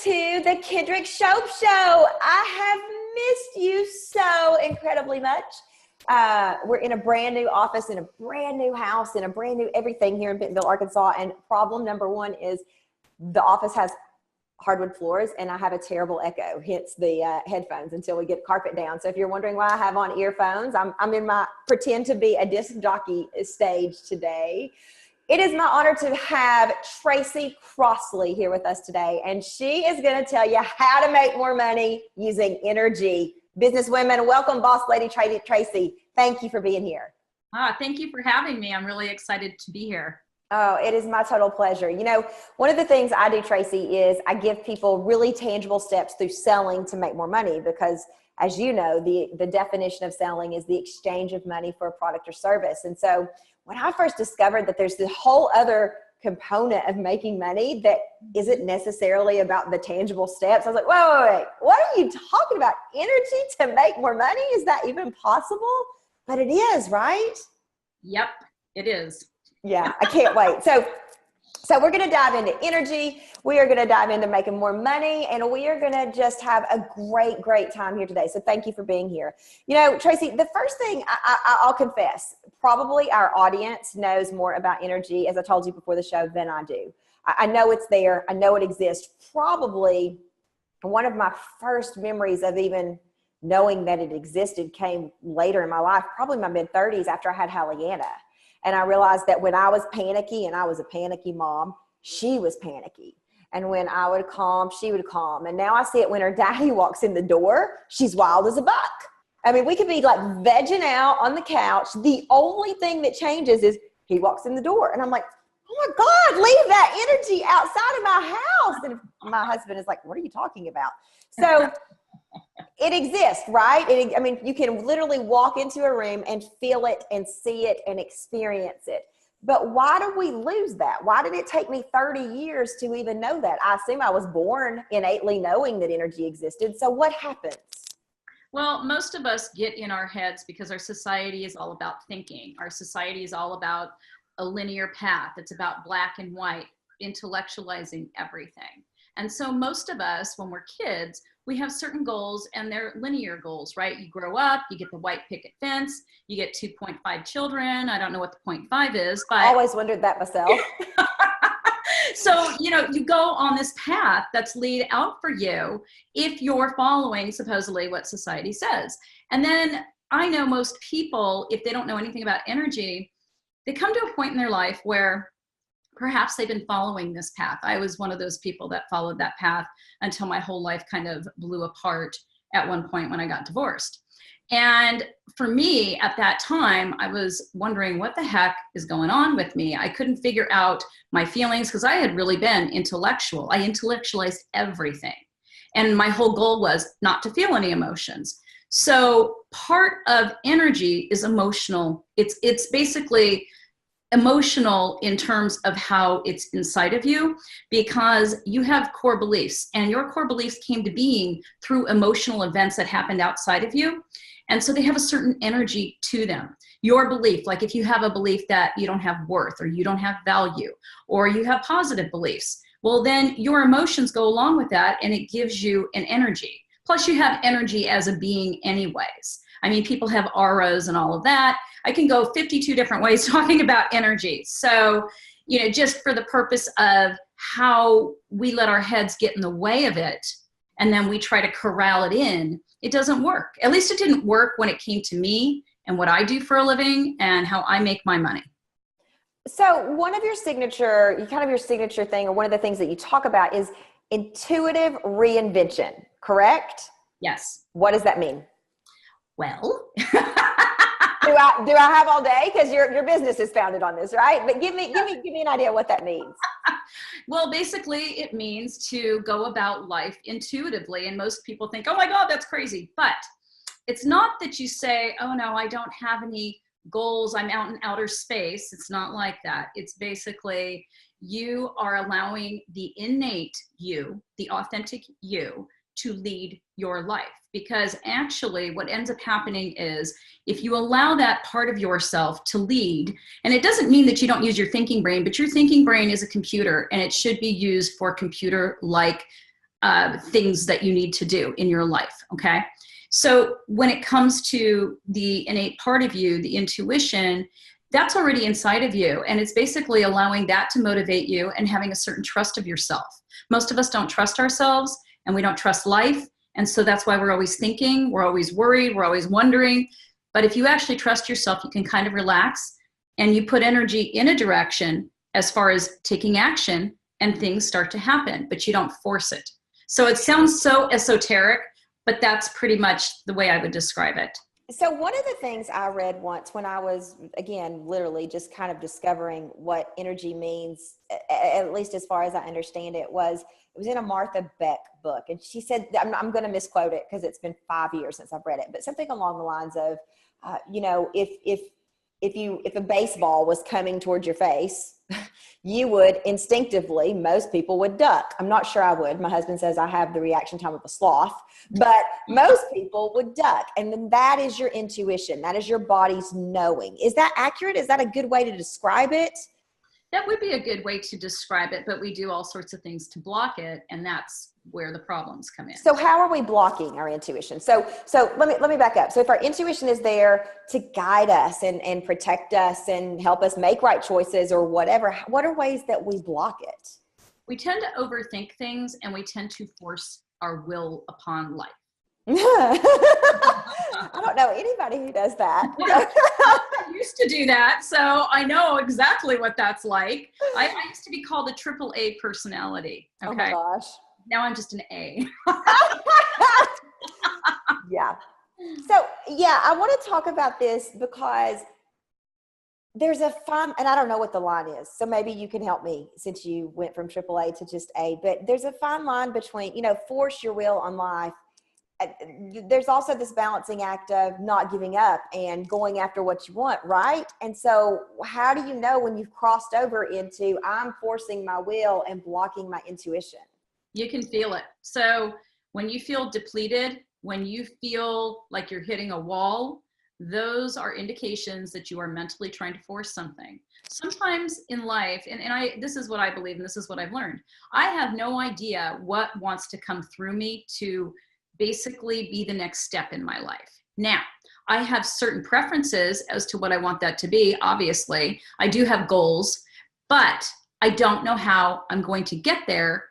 to the Kendrick Shope Show. I have missed you so incredibly much. We're in a brand new office, in a brand new house, in a brand new everything here in Bentonville, Arkansas. And problem number one is the office has hardwood floors and I have a terrible echo, hence the headphones until we get carpet down. So if you're wondering why I have on earphones, I'm in my pretend to be a disc jockey stage today. It is my honor to have Tracy Crossley here with us today, and she is going to tell you how to make more money using energy. Businesswomen, welcome, Boss Lady Tracy. Thank you for being here. Thank you for having me. I'm really excited to be here. Oh, it is my total pleasure. You know, one of the things I do, Tracy, is I give people really tangible steps through selling to make more money because, as you know, the definition of selling is the exchange of money for a product or service. And so when I first discovered that there's this whole other component of making money that isn't necessarily about the tangible steps, I was like, wait, what are you talking about? Energy to make more money? Is that even possible? But it is, right? Yep, it is. Yeah, I can't wait. So we're going to dive into energy. We are going to dive into making more money, and we are going to just have a great time here today. So thank you for being here. You know, Tracy, the first thing I'll confess, probably our audience knows more about energy, as I told you before the show, than I do. I know it's there. I know it exists. Probably one of my first memories of even knowing that it existed came later in my life, probably my mid-30s after I had Hallianna. And I realized that when I was panicky, and I was a panicky mom, she was panicky. And when I would calm, she would calm. And now I see it when her daddy walks in the door, she's wild as a buck. I mean, we could be like vegging out on the couch. The only thing that changes is he walks in the door. And I'm like, oh my God, leave that energy outside of my house. And my husband is like, what are you talking about? So it exists, right? I mean, you can literally walk into a room and feel it and see it and experience it. But why do we lose that? Why did it take me 30 years to even know that? I assume I was born innately knowing that energy existed. So what happens? Well, most of us get in our heads because our society is all about thinking. Our society is all about a linear path. It's about black and white, intellectualizing everything. And so most of us, when we're kids, we have certain goals, and they're linear goals, right? You grow up, you get the white picket fence, you get 2.5 children. I don't know what the 0.5 is, but I always wondered that myself. So, you know, you go on this path that's laid out for you if you're following supposedly what society says. And then I know most people, if they don't know anything about energy, they come to a point in their life where perhaps they've been following this path. I was one of those people that followed that path until my whole life kind of blew apart at one point when I got divorced. And for me at that time, I was wondering what the heck is going on with me. I couldn't figure out my feelings because I had really been intellectual. I intellectualized everything. And my whole goal was not to feel any emotions. So part of energy is emotional. It's basically emotional in terms of how it's inside of you, because you have core beliefs, and your core beliefs came to being through emotional events that happened outside of you. And so they have a certain energy to them. Your belief, like if you have a belief that you don't have worth or you don't have value, or you have positive beliefs, well, then your emotions go along with that and it gives you an energy. Plus you have energy as a being anyways. I mean, people have auras and all of that. I can go 52 different ways talking about energy. So, you know, just for the purpose of how we let our heads get in the way of it, and then we try to corral it in, it doesn't work. At least it didn't work when it came to me and what I do for a living and how I make my money. So one of your signature thing, or one of the things that you talk about is intuitive reinvention, correct? Yes. What does that mean? Well, do I have all day? Because your business is founded on this, right? But give me an idea what that means. Well, basically it means to go about life intuitively. And most people think, oh my God, that's crazy. But it's not that you say, oh no, I don't have any goals. I'm out in outer space. It's not like that. It's basically you are allowing the innate you, the authentic you, to lead your life. Because actually what ends up happening is if you allow that part of yourself to lead, and it doesn't mean that you don't use your thinking brain, but your thinking brain is a computer and it should be used for computer-like things that you need to do in your life. Okay. So when it comes to the innate part of you, the intuition, that's already inside of you. And it's basically allowing that to motivate you and having a certain trust of yourself. Most of us don't trust ourselves, and we don't trust life. And so that's why we're always thinking, we're always worried, we're always wondering. But if you actually trust yourself, you can kind of relax and you put energy in a direction as far as taking action, and things start to happen, but you don't force it. So it sounds so esoteric, but that's pretty much the way I would describe it. So one of the things I read once when I was, again, literally just kind of discovering what energy means, at least as far as I understand it, was in a Martha Beck book. And she said, I'm going to misquote it because it's been 5 years since I've read it, but something along the lines of, if a baseball was coming towards your face, you would instinctively, most people would duck. I'm not sure I would. My husband says I have the reaction time of a sloth, but most people would duck. And then that is your intuition. That is your body's knowing. Is that accurate? Is that a good way to describe it? That would be a good way to describe it, but we do all sorts of things to block it, and that's where the problems come in. So how are we blocking our intuition? So let me back up. So if our intuition is there to guide us and protect us and help us make right choices or whatever, what are ways that we block it? We tend to overthink things, and we tend to force our will upon life. I don't know anybody who does that. I used to do that, so I know exactly what that's like. I used to be called a AAA personality. Okay. Oh my gosh. Now I'm just an A. Yeah. So yeah, I want to talk about this because there's a fine, and I don't know what the line is, so maybe you can help me since you went from AAA to just A, but there's a fine line between, force your will on life. There's also this balancing act of not giving up and going after what you want, right? And so how do you know when you've crossed over into I'm forcing my will and blocking my intuition? You can feel it. So when you feel depleted, when you feel like you're hitting a wall, those are indications that you are mentally trying to force something. Sometimes in life, and this is what I believe, and this is what I've learned. I have no idea what wants to come through me to basically be the next step in my life. Now, I have certain preferences as to what I want that to be. Obviously, I do have goals, but I don't know how I'm going to get there.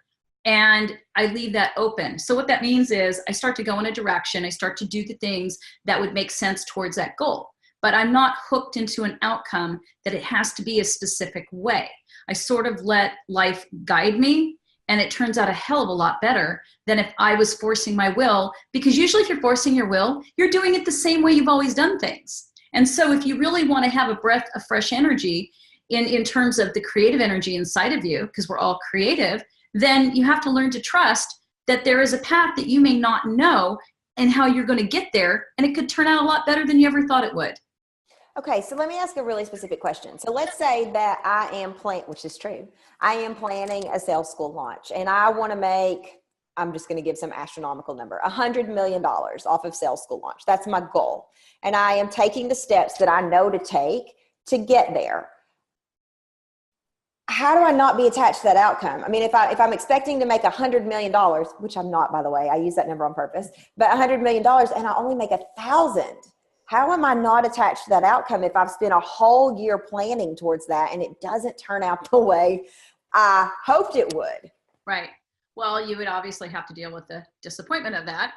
And I leave that open. So what that means is I start to go in a direction. I start to do the things that would make sense towards that goal. But I'm not hooked into an outcome that it has to be a specific way. I sort of let life guide me. And it turns out a hell of a lot better than if I was forcing my will, because usually if you're forcing your will, you're doing it the same way you've always done things. And so if you really want to have a breath of fresh energy in terms of the creative energy inside of you, because we're all creative, then you have to learn to trust that there is a path that you may not know and how you're going to get there. And it could turn out a lot better than you ever thought it would. Okay, so let me ask a really specific question. So let's say that I am which is true, I am planning a sales school launch and I want to make, I'm just going to give some astronomical number, $100 million off of sales school launch. That's my goal. And I am taking the steps that I know to take to get there. How do I not be attached to that outcome? I mean, if I'm expecting to make $100 million, which I'm not, by the way, I use that number on purpose, but $100 million and I only make 1,000. How am I not attached to that outcome if I've spent a whole year planning towards that and it doesn't turn out the way I hoped it would? Right. Well, you would obviously have to deal with the disappointment of that.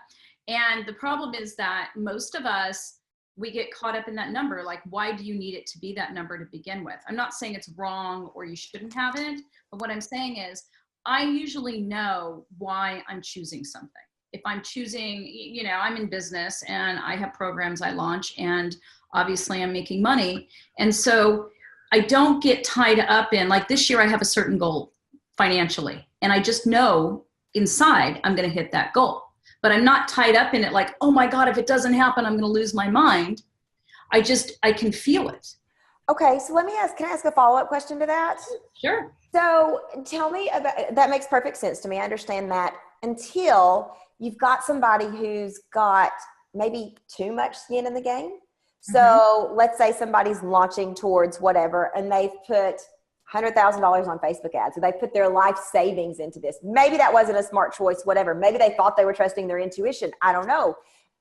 And the problem is that most of us, we get caught up in that number. Like, why do you need it to be that number to begin with? I'm not saying it's wrong or you shouldn't have it, but what I'm saying is I usually know why I'm choosing something. If I'm choosing, I'm in business and I have programs I launch and obviously I'm making money. And so I don't get tied up in, like this year I have a certain goal financially and I just know inside I'm going to hit that goal. But I'm not tied up in it like, oh my God, if it doesn't happen, I'm going to lose my mind. I can feel it. Okay, so can I ask a follow-up question to that? Sure. So tell me about, that makes perfect sense to me. I understand that until you've got somebody who's got maybe too much skin in the game. So let's say somebody's launching towards whatever and they've put $100,000 on Facebook ads. So they put their life savings into this. Maybe that wasn't a smart choice, whatever. Maybe they thought they were trusting their intuition. I don't know.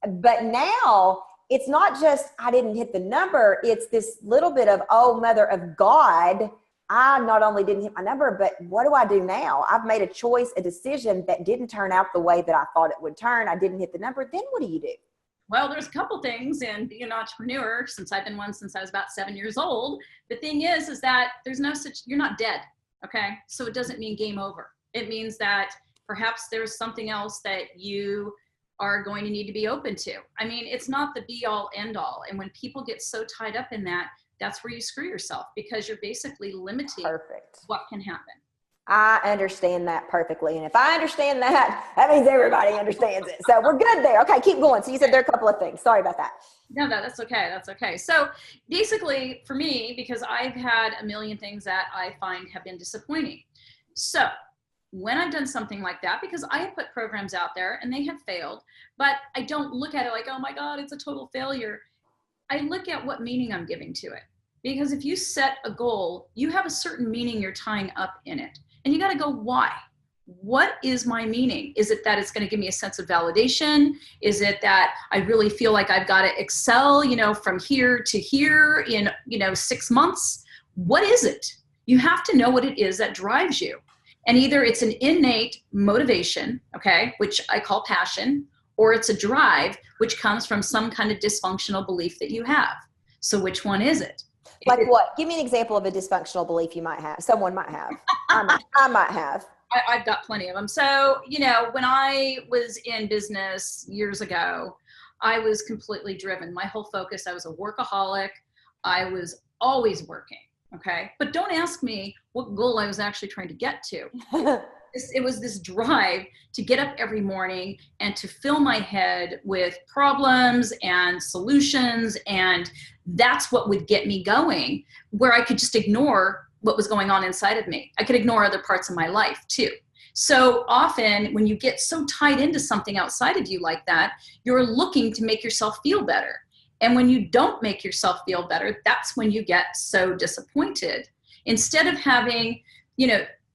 But now it's not just, I didn't hit the number. It's this little bit of, oh, mother of God, I not only didn't hit my number, but what do I do now? I've made a choice, a decision that didn't turn out the way that I thought it would turn. I didn't hit the number. Then what do you do? Well, there's a couple things in being an entrepreneur, since I've been one since I was about 7 years old. The thing is that there's no such, you're not dead, okay? So it doesn't mean game over. It means that perhaps there's something else that you are going to need to be open to. I mean, it's not the be all end all. And when people get so tied up in that, that's where you screw yourself, because you're basically limiting what can happen. I understand that perfectly. And if I understand that, that means everybody understands it. So we're good there. Okay, keep going. So you said there are a couple of things. Sorry about that. No, that's okay. That's okay. So basically for me, because I've had a million things that I find have been disappointing. So when I've done something like that, because I have put programs out there and they have failed, but I don't look at it like, oh my God, it's a total failure. I look at what meaning I'm giving to it. Because if you set a goal, you have a certain meaning you're tying up in it. And you got to go, why? What is my meaning? Is it that it's going to give me a sense of validation? Is it that I really feel like I've got to excel, from here to here in, 6 months? What is it? You have to know what it is that drives you. And either it's an innate motivation, okay, which I call passion, or it's a drive, which comes from some kind of dysfunctional belief that you have. So which one is it? Like what? Give me an example of a dysfunctional belief you might have. Someone might have. I might have. I've got plenty of them. So, when I was in business years ago, I was completely driven. My whole focus, I was a workaholic. I was always working. Okay. But don't ask me what goal I was actually trying to get to. It was this drive to get up every morning and to fill my head with problems and solutions. And that's what would get me going, where I could just ignore what was going on inside of me. I could ignore other parts of my life too. So often when you get so tied into something outside of you like that, you're looking to make yourself feel better. And when you don't make yourself feel better, that's when you get so disappointed. Instead of having,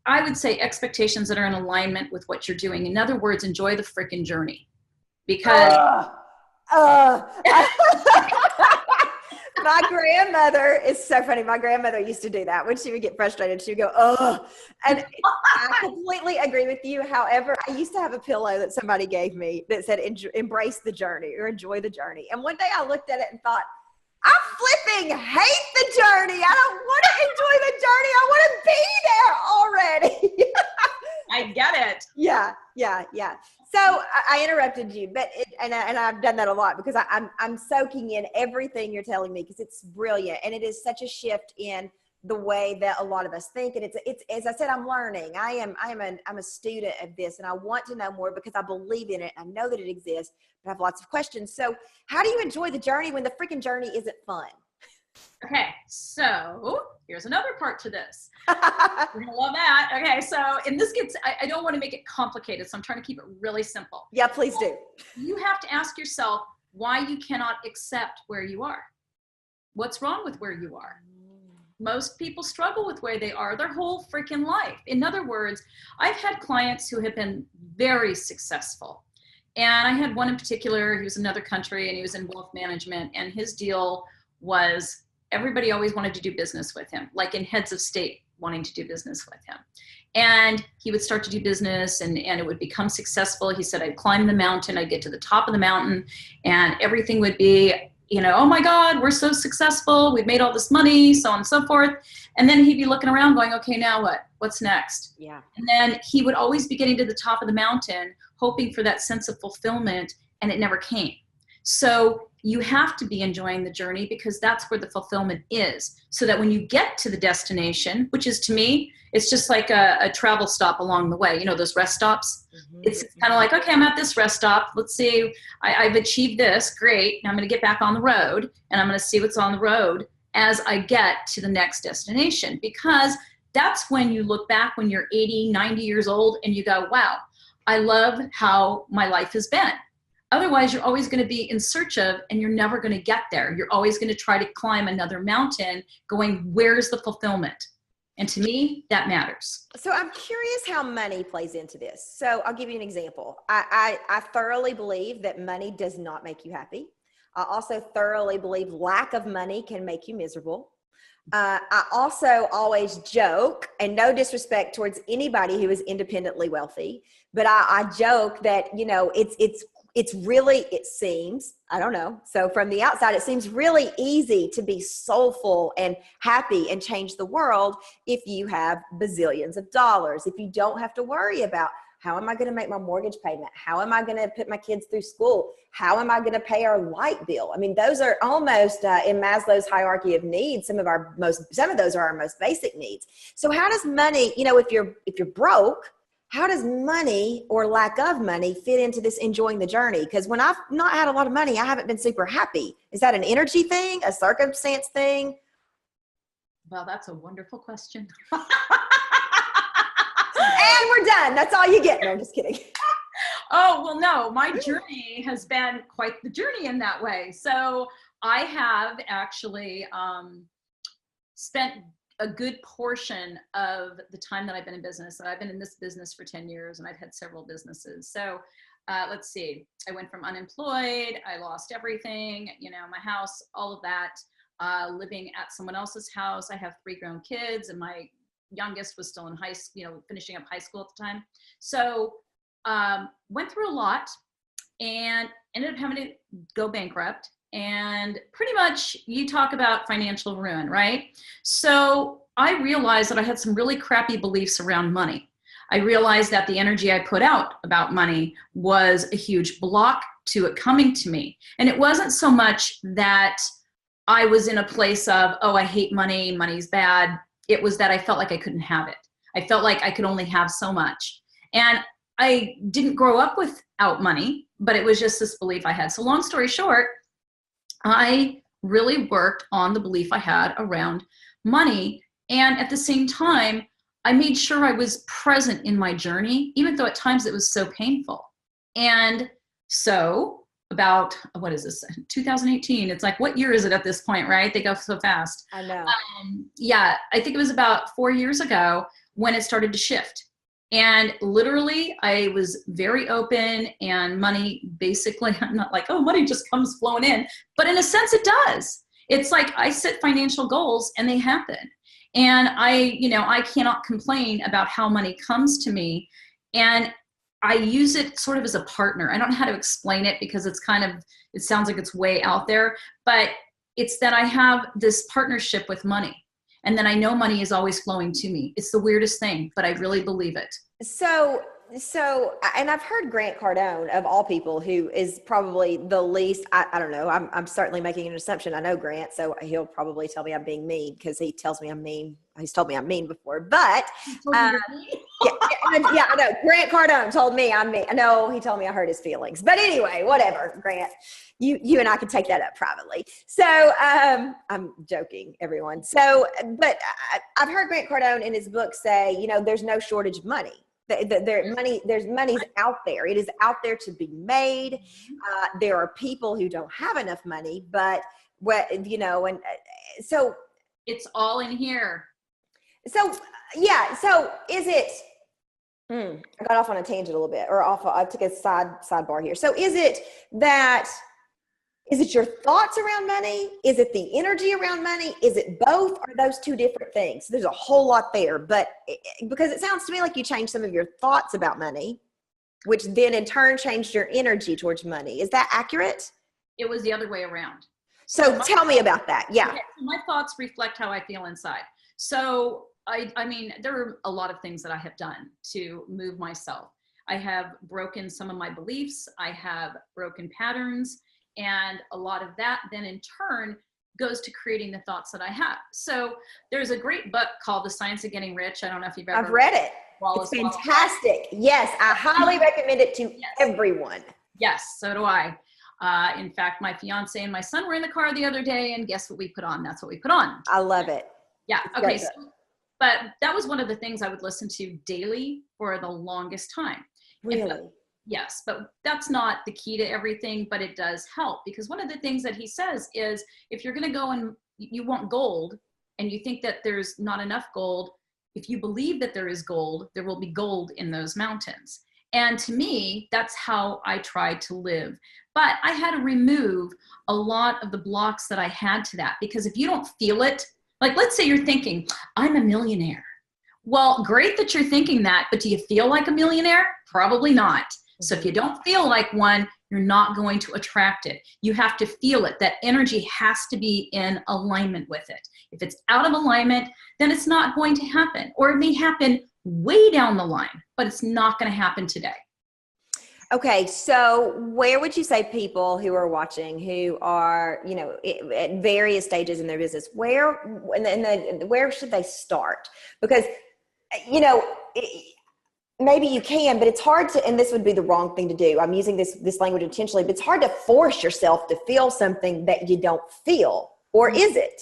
I would say expectations that are in alignment with what you're doing. In other words, enjoy the freaking journey. Because my grandmother is so funny. My grandmother used to do that. When she would get frustrated, she would go, oh. And I completely agree with you. However, I used to have a pillow that somebody gave me that said, embrace the journey or enjoy the journey. And one day I looked at it and thought, I flipping hate the journey. I don't want to enjoy the journey. I want to be there already. I get it. Yeah. So I interrupted you, but and I've done that a lot because I'm soaking in everything you're telling me because it's brilliant, and it is such a shift in the way that a lot of us think. And it's as I said, I'm learning. I'm a student of this, and I want to know more because I believe in it. I know that it exists, but I have lots of questions. So how do you enjoy the journey when the freaking journey isn't fun? Okay, so here's another part to this. You're gonna love that. Okay, so and this gets, I don't want to make it complicated, so I'm trying to keep it really simple. Yeah, please do. You have to ask yourself why you cannot accept where you are. What's wrong with where you are? Most people struggle with where they are their whole freaking life. In other words, I've had clients who have been very successful. And I had one in particular, he was in another country and he was in wealth management, and his deal was everybody always wanted to do business with him, like in heads of state wanting to do business with him. And he would start to do business and it would become successful. He said, I'd climb the mountain, I'd get to the top of the mountain, and everything would be, oh my God, we're so successful. We've made all this money, so on and so forth. And then he'd be looking around going, okay, now what? What's next? Yeah. And then he would always be getting to the top of the mountain, hoping for that sense of fulfillment, and it never came. So you have to be enjoying the journey because that's where the fulfillment is. So that when you get to the destination, which is to me, it's just like a travel stop along the way, those rest stops. Mm-hmm. It's kind of like, okay, I'm at this rest stop. Let's see, I've achieved this, great. Now I'm going to get back on the road and I'm going to see what's on the road as I get to the next destination. Because that's when you look back when you're 80, 90 years old and you go, wow, I love how my life has been. Otherwise, you're always going to be in search of, and you're never going to get there. You're always going to try to climb another mountain going, where's the fulfillment? And to me, that matters. So I'm curious how money plays into this. So I'll give you an example. I thoroughly believe that money does not make you happy. I also thoroughly believe lack of money can make you miserable. I also always joke, and no disrespect towards anybody who is independently wealthy, but I joke that, you know, it's really, it seems, I don't know. So from the outside, it seems really easy to be soulful and happy and change the world if you have bazillions of dollars, if you don't have to worry about how am I going to make my mortgage payment? How am I going to put my kids through school? How am I going to pay our light bill? I mean, those are almost in Maslow's hierarchy of needs. Some of those are our most basic needs. So how does money, you know, if you're broke, how does money or lack of money fit into this enjoying the journey? Because when I've not had a lot of money, I haven't been super happy. Is that an energy thing, a circumstance thing? Well, that's a wonderful question. And we're done. That's all you get. No, I'm just kidding. Oh, well, no, my journey has been quite the journey in that way. So I have actually spent a good portion of the time that I've been in business. I've been in this business for 10 years and I've had several businesses. So let's see, I went from unemployed, I lost everything, you know, my house, all of that, living at someone else's house. I have 3 grown kids and my youngest was still in high school, you know, finishing up high school at the time. So went through a lot and ended up having to go bankrupt. And pretty much you talk about financial ruin, right? So I realized that I had some really crappy beliefs around money. I realized that the energy I put out about money was a huge block to it coming to me. And it wasn't so much that I was in a place of, oh, I hate money, money's bad. It was that I felt like I couldn't have it. I felt like I could only have so much. And I didn't grow up without money, but it was just this belief I had. So long story short, I really worked on the belief I had around money. And at the same time, I made sure I was present in my journey, even though at times it was so painful. And so about, what is this, 2018, it's like, what year is it at this point, right? They go so fast. I know. Yeah, I think it was about 4 years ago when it started to shift. And literally, I was very open and money basically, I'm not like, oh, money just comes flowing in. But in a sense, it does. It's like I set financial goals and they happen. And I cannot complain about how money comes to me. And I use it sort of as a partner. I don't know how to explain it because it sounds like it's way out there. But it's that I have this partnership with money. And then I know money is always flowing to me. It's the weirdest thing, but I really believe it. So, and I've heard Grant Cardone, of all people, who is probably the least, I don't know, I'm certainly making an assumption. I know Grant, so he'll probably tell me I'm being mean because he tells me I'm mean. He's told me I'm mean before, but yeah, I know. Grant Cardone told me I'm mean. No, he told me I hurt his feelings. But anyway, whatever, Grant. You and I can take that up privately. So I'm joking, everyone. So, but I've heard Grant Cardone in his book say, you know, there's no shortage of money. There's money's out there. It is out there to be made. There are people who don't have enough money, but so it's all in here. So yeah. So is it? I got off on a tangent a little bit, I took a sidebar here. So is it your thoughts around money? Is it the energy around money? Is it both? Or are those two different things? There's a whole lot there, but because it sounds to me like you changed some of your thoughts about money, which then in turn changed your energy towards money. Is that accurate? It was the other way around. So tell me about that. Yeah. Okay, so my thoughts reflect how I feel inside. So I mean, there are a lot of things that I have done to move myself. I have broken some of my beliefs. I have broken patterns. And a lot of that then in turn goes to creating the thoughts that I have. So there's a great book called The Science of Getting Rich. I don't know if you've ever I've read it. It's fantastic. Yes, I highly recommend it to everyone. Yes, so do I. In fact, my fiance and my son were in the car the other day and guess what we put on? That's what we put on. I love it. Yeah. Okay. So, but that was one of the things I would listen to daily for the longest time. Really? Yes, but that's not the key to everything, but it does help because one of the things that he says is if you're going to go and you want gold and you think that there's not enough gold, if you believe that there is gold, there will be gold in those mountains. And to me, that's how I try to live. But I had to remove a lot of the blocks that I had to that, because if you don't feel it, like let's say you're thinking, I'm a millionaire. Well, great that you're thinking that, but do you feel like a millionaire? Probably not. So if you don't feel like one, you're not going to attract it. You have to feel it. That energy has to be in alignment with it. If it's out of alignment, then it's not going to happen. Or it may happen way down the line, but it's not going to happen today. Okay, so where would you say people who are watching, who are, at various stages in their business, where should they start? Because, maybe you can, but it's hard to, and this would be the wrong thing to do. I'm using this language intentionally, but it's hard to force yourself to feel something that you don't feel, or is it?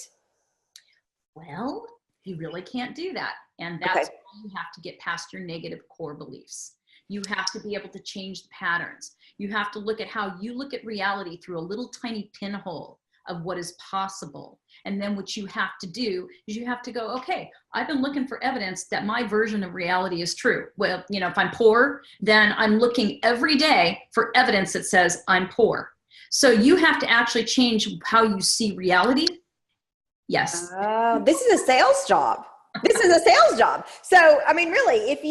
Well, you really can't do that. And that's why you have to get past your negative core beliefs. You have to be able to change the patterns. You have to look at how you look at reality through a little tiny pinhole of what is possible. And then what you have to do is you have to go, okay, I've been looking for evidence that my version of reality is true. Well, if I'm poor, then I'm looking every day for evidence that says I'm poor. So you have to actually change how you see reality. Yes. This is a sales job. This is a sales job. So, I mean, really, if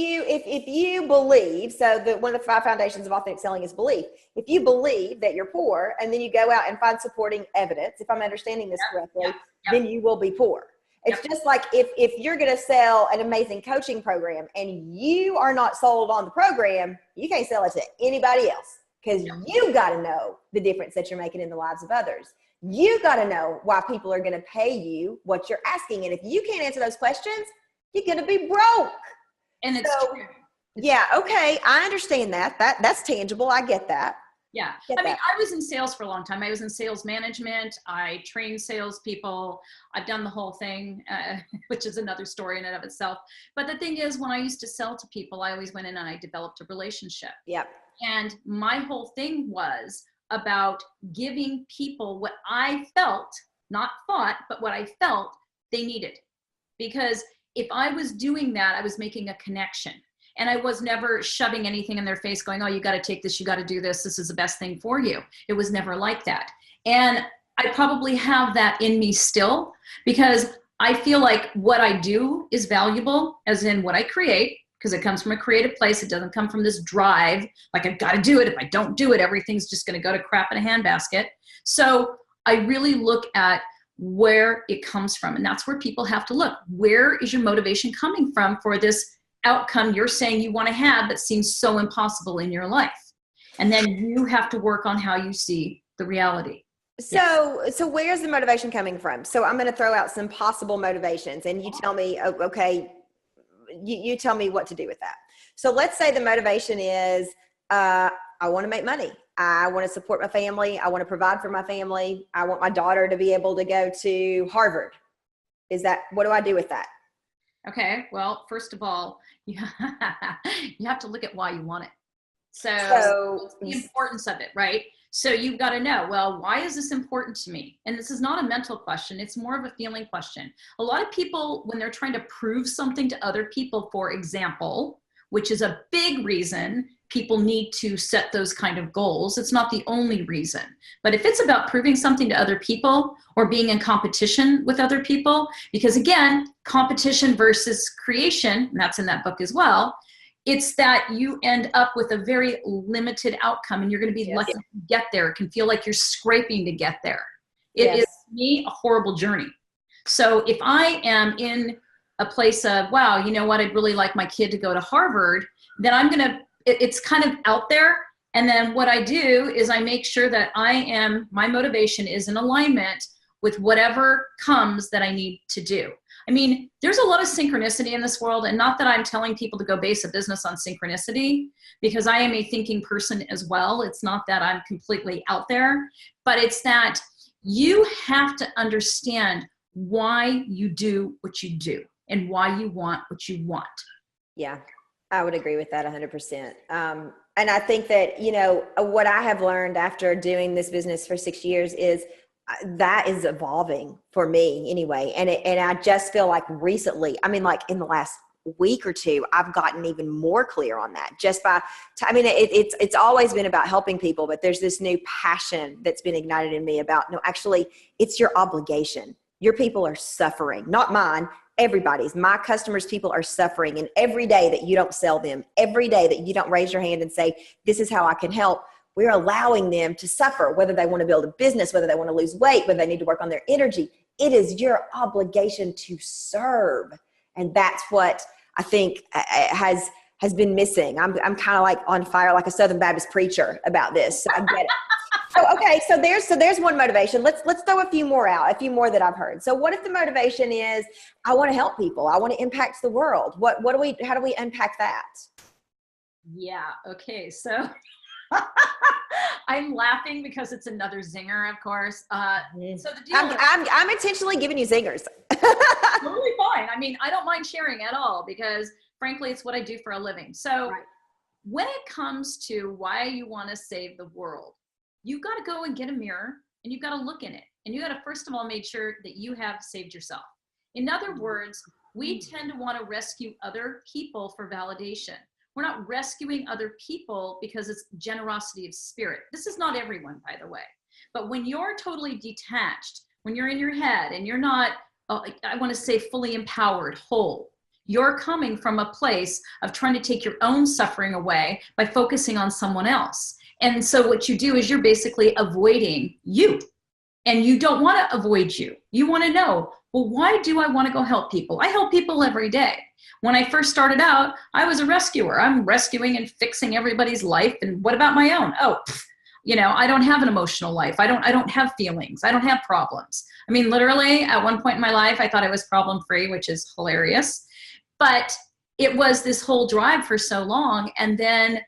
you believe, so one of the 5 foundations of authentic selling is belief. If you believe that you're poor and then you go out and find supporting evidence, if I'm understanding this correctly, then you will be poor. It's just like if you're going to sell an amazing coaching program and you are not sold on the program, you can't sell it to anybody else, because you got to know the difference that you're making in the lives of others. You got to know why people are going to pay you what you're asking. And if you can't answer those questions, you're going to be broke. And it's true. Yeah. Okay. I understand that. That's tangible. I get that. Yeah. I mean, I was in sales for a long time. I was in sales management. I trained salespeople. I've done the whole thing, which is another story in and of itself. But the thing is, when I used to sell to people, I always went in and I developed a relationship. Yep. And my whole thing was about giving people what I felt, not thought, but what I felt they needed. Because if I was doing that, I was making a connection. And I was never shoving anything in their face going, oh, you got to take this, you got to do this, this is the best thing for you. It was never like that. And I probably have that in me still, because I feel like what I do is valuable, as in what I create, because it comes from a creative place. It doesn't come from this drive, like I've got to do it. If I don't do it, everything's just going to go to crap in a handbasket. So I really look at where it comes from. And that's where people have to look. Where is your motivation coming from for this outcome you're saying you want to have that seems so impossible in your life? And then you have to work on how you see the reality. So where's the motivation coming from? So I'm going to throw out some possible motivations, and you tell me, okay, you tell me what to do with that. So let's say the motivation is, I want to make money. I want to support my family. I want to provide for my family. I want my daughter to be able to go to Harvard. What do I do with that? Okay. Well, first of all, you have to look at why you want it. So the importance of it, right? So you've got to know, well, why is this important to me? And this is not a mental question. It's more of a feeling question. A lot of people, when they're trying to prove something to other people, for example, which is a big reason people need to set those kind of goals. It's not the only reason. But if it's about proving something to other people or being in competition with other people, because again, competition versus creation, and that's in that book as well, it's that you end up with a very limited outcome, and you're going to be lucky to get there. It can feel like you're scraping to get there. It is, to me, a horrible journey. So if I am in a place of, wow, you know what, I'd really like my kid to go to Harvard, then it's kind of out there. And then what I do is I make sure that my motivation is in alignment with whatever comes that I need to do. I mean, there's a lot of synchronicity in this world, and not that I'm telling people to go base a business on synchronicity, because I am a thinking person as well. It's not that I'm completely out there, but it's that you have to understand why you do what you do and why you want what you want. Yeah, I would agree with that 100%. And I think that, what I have learned after doing this business for 6 years is that is evolving for me anyway. And I just feel like recently, I mean, like in the last week or two, I've gotten even more clear on that just by, I mean, it's always been about helping people, but there's this new passion that's been ignited in me about, no, actually it's your obligation. Your people are suffering, not mine. Everybody's, my customers' people are suffering. And every day that you don't sell them, every day that you don't raise your hand and say, this is how I can help, we're allowing them to suffer, whether they want to build a business, whether they want to lose weight, whether they need to work on their energy. It is your obligation to serve. And that's what I think has been missing. I'm kind of like on fire, like a Southern Baptist preacher about this. So I get it. So, okay. So there's one motivation. Let's throw a few more out, a few more that I've heard. So what if the motivation is, I want to help people. I want to impact the world. How do we unpack that? Yeah. Okay. So I'm laughing because it's another zinger, of course. So the deal I'm intentionally giving you zingers. Totally fine. I mean, I don't mind sharing at all because frankly, it's what I do for a living. So when it comes to why you want to save the world, you've got to go and get a mirror and you've got to look in it. And you got to, first of all, make sure that you have saved yourself. In other words, we tend to want to rescue other people for validation. We're not rescuing other people because it's generosity of spirit. This is not everyone, by the way. But when you're totally detached, when you're in your head and you're not, I want to say fully empowered, whole, you're coming from a place of trying to take your own suffering away by focusing on someone else. And so what you do is you're basically avoiding you. And you don't want to avoid you. You want to know, well, why do I want to go help people? I help people every day. When I first started out, I was a rescuer. I'm rescuing and fixing everybody's life. And what about my own? Oh, I don't have an emotional life. I don't have feelings. I don't have problems. I mean, literally at one point in my life, I thought I was problem free, which is hilarious. But it was this whole drive for so long. And then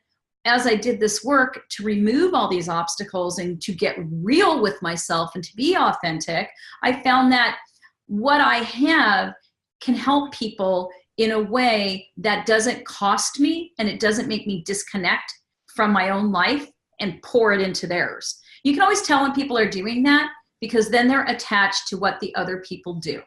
as I did this work to remove all these obstacles and to get real with myself and to be authentic, I found that what I have can help people in a way that doesn't cost me and it doesn't make me disconnect from my own life and pour it into theirs. You can always tell when people are doing that because then they're attached to what the other people do.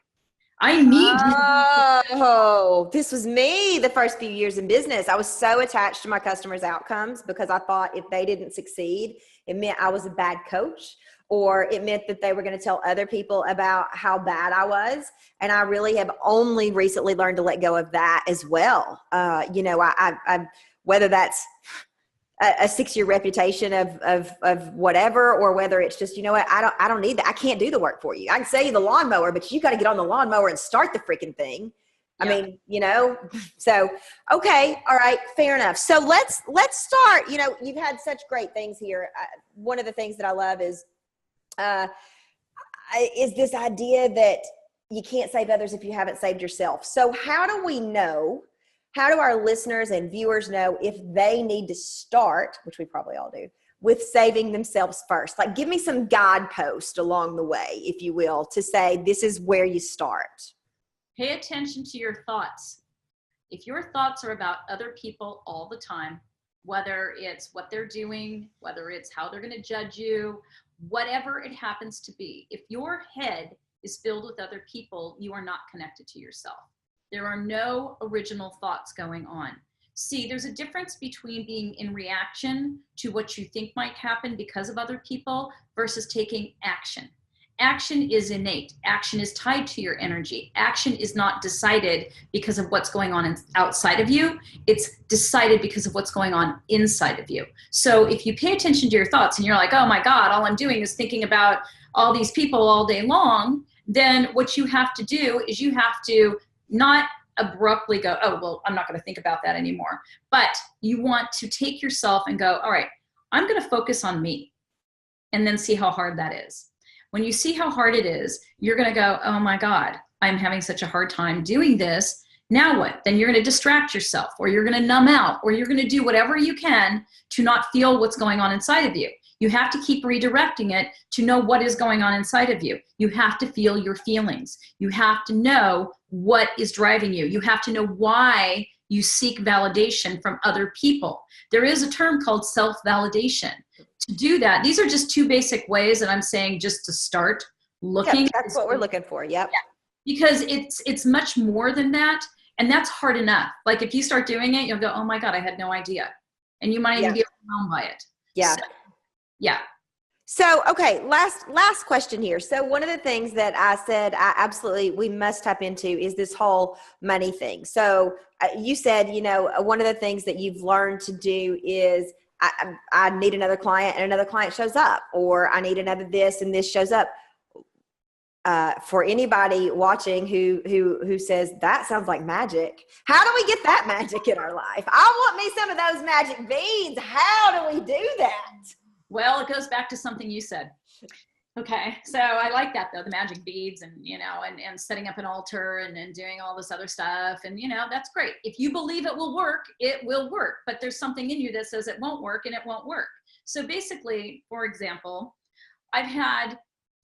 This was me the first few years in business. I was so attached to my customers' outcomes because I thought if they didn't succeed, it meant I was a bad coach, or it meant that they were going to tell other people about how bad I was. And I really have only recently learned to let go of that as well. I whether that's a 6-year reputation of whatever, or whether it's just, I don't need that. I can't do the work for you. I can sell you the lawnmower, but you got to get on the lawnmower and start the freaking thing. Yeah. I mean, so, okay. All right. Fair enough. So let's start, you've had such great things here. One of the things that I love is this idea that you can't save others if you haven't saved yourself. So how do our listeners and viewers know if they need to start, which we probably all do, with saving themselves first? Like, give me some guidepost along the way, if you will, to say this is where you start. Pay attention to your thoughts. If your thoughts are about other people all the time, whether it's what they're doing, whether it's how they're going to judge you, whatever it happens to be, if your head is filled with other people, you are not connected to yourself. There are no original thoughts going on. See, there's a difference between being in reaction to what you think might happen because of other people versus taking action. Action is innate. Action is tied to your energy. Action is not decided because of what's going on outside of you. It's decided because of what's going on inside of you. So if you pay attention to your thoughts and you're like, oh my God, all I'm doing is thinking about all these people all day long, then what you have to do is you have to not abruptly go, oh, well, I'm not going to think about that anymore. But you want to take yourself and go, all right, I'm going to focus on me, and then see how hard that is. When you see how hard it is, you're going to go, oh my God, I'm having such a hard time doing this. Now what? Then you're going to distract yourself, or you're going to numb out, or you're going to do whatever you can to not feel what's going on inside of you. You have to keep redirecting it to know what is going on inside of you. You have to feel your feelings. You have to know what is driving you. You have to know why you seek validation from other people. There is a term called self-validation. To do that, these are just 2 basic ways that I'm saying just to start looking. Yep, that's what we're looking for. Yep. Yeah. Because it's much more than that. And that's hard enough. Like if you start doing it, you'll go, oh my God, I had no idea. And you might even be overwhelmed by it. Yeah. So, yeah. So, okay, last question here. So one of the things that I said we must tap into is this whole money thing. So you said, one of the things that you've learned to do is I need another client and another client shows up, or I need another this and this shows up. For anybody watching who says that sounds like magic, how do we get that magic in our life? I want me some of those magic beads. How do we do that? Well, it goes back to something you said. Okay. So I like that though, the magic beads and, and setting up an altar and doing all this other stuff. And, that's great. If you believe it will work, it will work. But there's something in you that says it won't work and it won't work. So basically, for example, I've had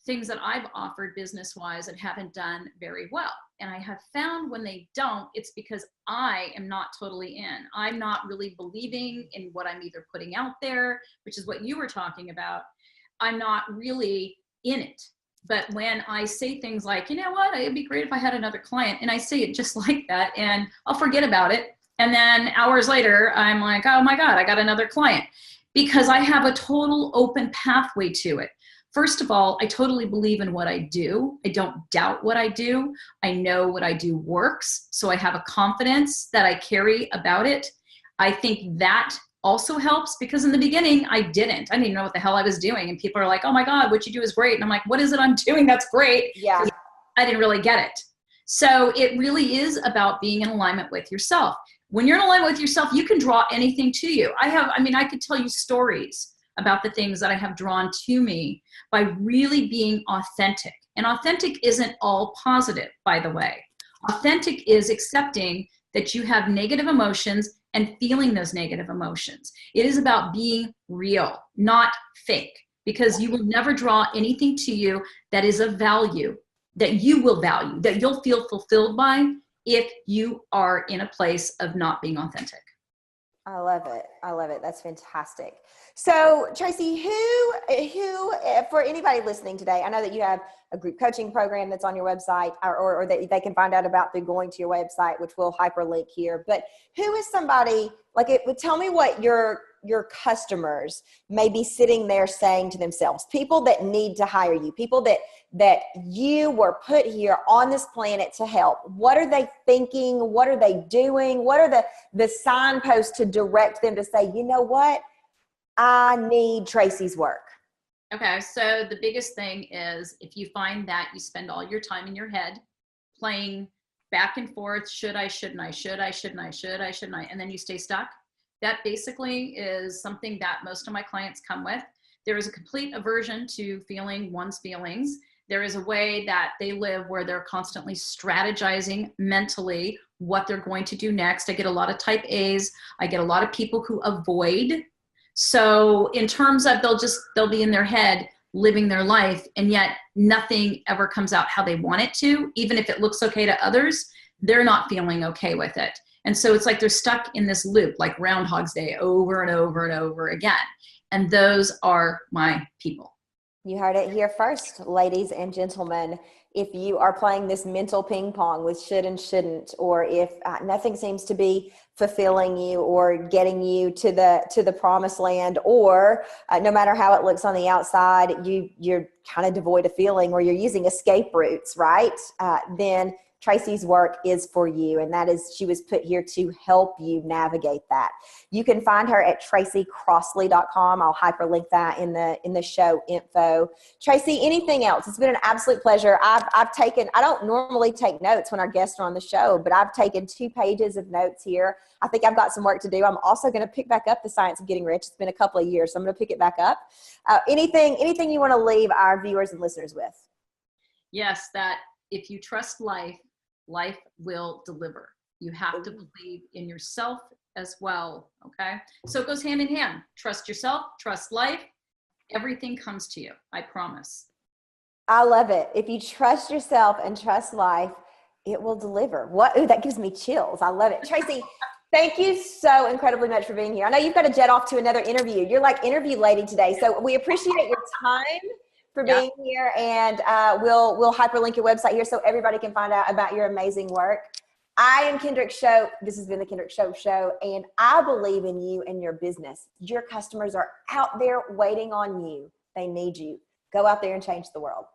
things that I've offered business-wise and haven't done very well. And I have found when they don't, it's because I am not totally in. I'm not really believing in what I'm either putting out there, which is what you were talking about. I'm not really in it. But when I say things like, you know what, it'd be great if I had another client, and I say it just like that, and I'll forget about it. And then hours later, I'm like, oh my God, I got another client, because I have a total open pathway to it. First of all, I totally believe in what I do. I don't doubt what I do. I know what I do works. So I have a confidence that I carry about it. I think that also helps, because in the beginning, I didn't even know what the hell I was doing. And people are like, oh my God, what you do is great. And I'm like, what is it I'm doing that's great? Yeah. I didn't really get it. So it really is about being in alignment with yourself. When you're in alignment with yourself, you can draw anything to you. I could tell you stories about the things that I have drawn to me by really being authentic. And authentic isn't all positive, by the way. Authentic is accepting that you have negative emotions and feeling those negative emotions. It is about being real, not fake, because you will never draw anything to you that is of value, that you will value, that you'll feel fulfilled by if you are in a place of not being authentic. I love it. I love it. That's fantastic. So Tracy, who, for anybody listening today, I know that you have a group coaching program that's on your website, or that they can find out about through going to your website, which we'll hyperlink here. But who is somebody, like, it would tell me what your customers may be sitting there saying to themselves, people that need to hire you, people that you were put here on this planet to help. What are they thinking? What are they doing? What are the signposts to direct them to say, you know what? I need Tracy's work. Okay, so the biggest thing is, if you find that you spend all your time in your head playing back and forth, should I, shouldn't I, should I, shouldn't I, should I, shouldn't I, and then you stay stuck, that basically is something that most of my clients come with. There is a complete aversion to feeling one's feelings. There is a way that they live where they're constantly strategizing mentally what they're going to do next. I get a lot of type A's. I get a lot of people who avoid. So in terms of they'll be in their head living their life, and yet nothing ever comes out how they want it to. Even if it looks okay to others, they're not feeling okay with it. And so it's like they're stuck in this loop, like Groundhog's Day, over and over and over again. And those are my people. You heard it here first, ladies and gentlemen. If you are playing this mental ping pong with should and shouldn't, or if nothing seems to be fulfilling you or getting you to the promised land, or no matter how it looks on the outside, you're kind of devoid of feeling, or you're using escape routes, right? Then Tracy's work is for you, and that is, she was put here to help you navigate that. You can find her at tracycrossley.com. I'll hyperlink that in the show info. Tracy, anything else? It's been an absolute pleasure. I've taken, I don't normally take notes when our guests are on the show, but I've taken 2 pages of notes here. I think I've got some work to do. I'm also going to pick back up the Science of Getting Rich. It's been a couple of years, so I'm going to pick it back up. Anything you want to leave our viewers and listeners with? Yes, that if you trust life, life will deliver. You have to believe in yourself as well. Okay. So it goes hand in hand. Trust yourself, trust life. Everything comes to you. I promise. I love it. If you trust yourself and trust life, it will deliver. Ooh, that gives me chills. I love it. Tracy, thank you so incredibly much for being here. I know you've got to jet off to another interview. You're like interview lady today. So we appreciate your time for being here, and we'll hyperlink your website here so everybody can find out about your amazing work. I am Kendrick Show. This has been the Kendrick Show, and I believe in you and your business. Your customers are out there waiting on you. They need you. Go out there and change the world.